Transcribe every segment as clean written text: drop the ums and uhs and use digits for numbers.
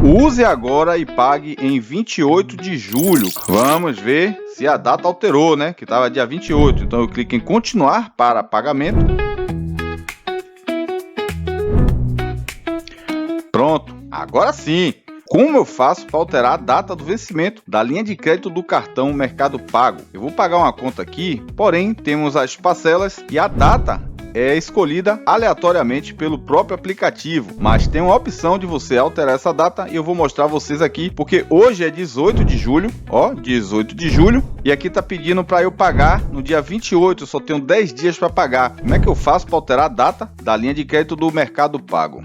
Use agora e pague em 28 de julho. Vamos ver se a data alterou, né? Que estava dia 28. Então eu clico em continuar para pagamento. Pronto, agora sim. Como eu faço para alterar a data do vencimento da linha de crédito do cartão Mercado Pago? Eu vou pagar uma conta aqui, porém temos as parcelas e a data é escolhida aleatoriamente pelo próprio aplicativo, mas tem uma opção de você alterar essa data e eu vou mostrar a vocês aqui, porque hoje é 18 de julho, ó, 18 de julho, e aqui tá pedindo para eu pagar no dia 28, eu só tenho 10 dias para pagar. Como é que eu faço para alterar a data da linha de crédito do Mercado Pago?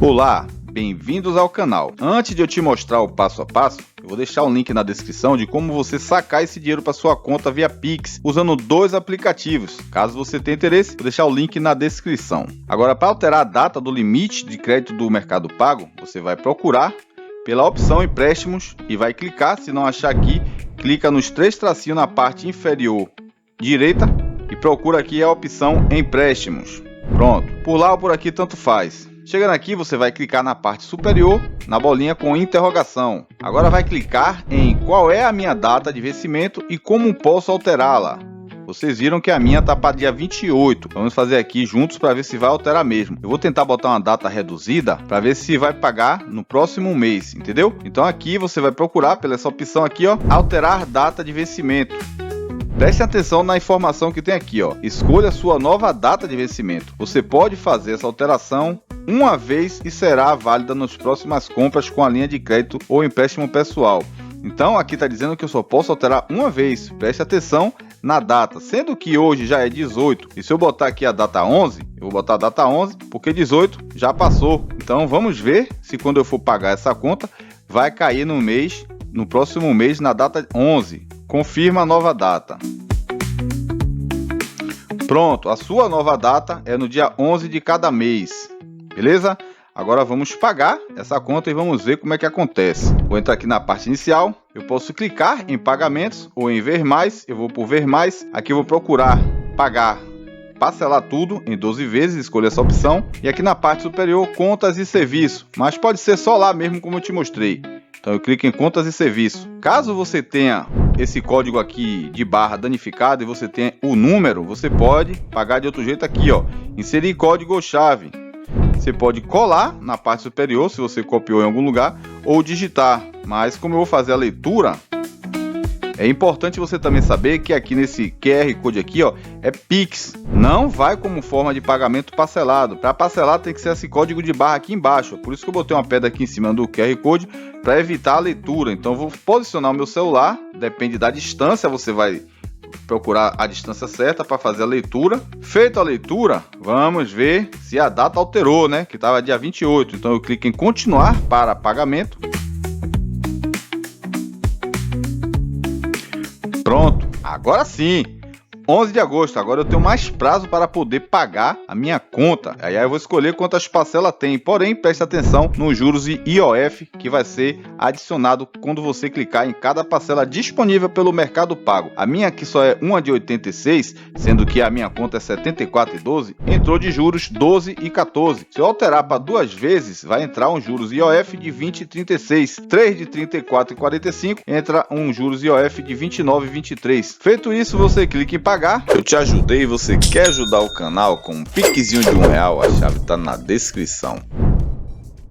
Olá, bem-vindos ao canal. Antes de eu te mostrar o passo a passo, eu vou deixar um link na descrição de como você sacar esse dinheiro para sua conta via Pix, usando dois aplicativos. Caso você tenha interesse, vou deixar o link na descrição. Agora, para alterar a data do limite de crédito do Mercado Pago, você vai procurar pela opção empréstimos e vai clicar. Se não achar aqui, clica nos três tracinhos na parte inferior direita e procura aqui a opção empréstimos. Pronto, por lá ou por aqui tanto faz. Chegando aqui, você vai clicar na parte superior, na bolinha com interrogação. Agora vai clicar em qual é a minha data de vencimento e como posso alterá-la. Vocês viram que a minha está para dia 28. Vamos fazer aqui juntos para ver se vai alterar mesmo. Eu vou tentar botar uma data reduzida para ver se vai pagar no próximo mês, entendeu? Então aqui você vai procurar pela essa opção aqui, ó, alterar data de vencimento. Preste atenção na informação que tem aqui, ó. Escolha sua nova data de vencimento. Você pode fazer essa alteração uma vez e será válida nas próximas compras com a linha de crédito ou empréstimo pessoal. Então aqui está dizendo que eu só posso alterar uma vez. Preste atenção na data, sendo que hoje já é 18. E se eu botar aqui a data 11, eu vou botar a data 11 porque 18 já passou. Então vamos ver se quando eu for pagar essa conta vai cair no próximo mês na data 11. Confirma a nova data. Pronto, a sua nova data é no dia 11 de cada mês. Beleza? Agora vamos pagar essa conta e vamos ver como é que acontece. Vou entrar aqui na parte inicial. Eu posso clicar em pagamentos ou em ver mais. Eu vou por ver mais. Aqui eu vou procurar pagar, parcelar tudo em 12 vezes. Escolha essa opção. E aqui na parte superior, contas e serviço. Mas pode ser só lá mesmo como eu te mostrei. Então eu clico em contas e serviço. Caso você tenha esse código aqui de barra danificado e você tenha o número, você pode pagar de outro jeito aqui, ó. Inserir código ou chave. Você pode colar na parte superior, se você copiou em algum lugar, ou digitar. Mas como eu vou fazer a leitura, é importante você também saber que aqui nesse QR Code aqui, ó, é Pix. Não vai como forma de pagamento parcelado. Para parcelar tem que ser esse código de barra aqui embaixo. Por isso que eu botei uma pedra aqui em cima do QR Code para evitar a leitura. Então eu vou posicionar o meu celular, depende da distância, você vai procurar a distância certa para fazer a leitura. Feita a leitura, vamos ver se a data alterou, né? Que estava dia 28. Então eu clico em continuar para pagamento. Pronto, agora sim. 11 de agosto, agora eu tenho mais prazo para poder pagar a minha conta. Aí eu vou escolher quantas parcelas tem. Porém, preste atenção nos juros e IOF que vai ser adicionado quando você clicar em cada parcela disponível pelo Mercado Pago. A minha aqui só é uma de 86, sendo que a minha conta é 74,12, entrou de juros 12 e 14. Se eu alterar para duas vezes, vai entrar um juros IOF de 20 e 36. 3 de 34 e 45, entra um juros IOF de 29 e 23. Feito isso, você clica em pagar. Eu te ajudei e você quer ajudar o canal com um piquezinho de R$1, a chave está na descrição.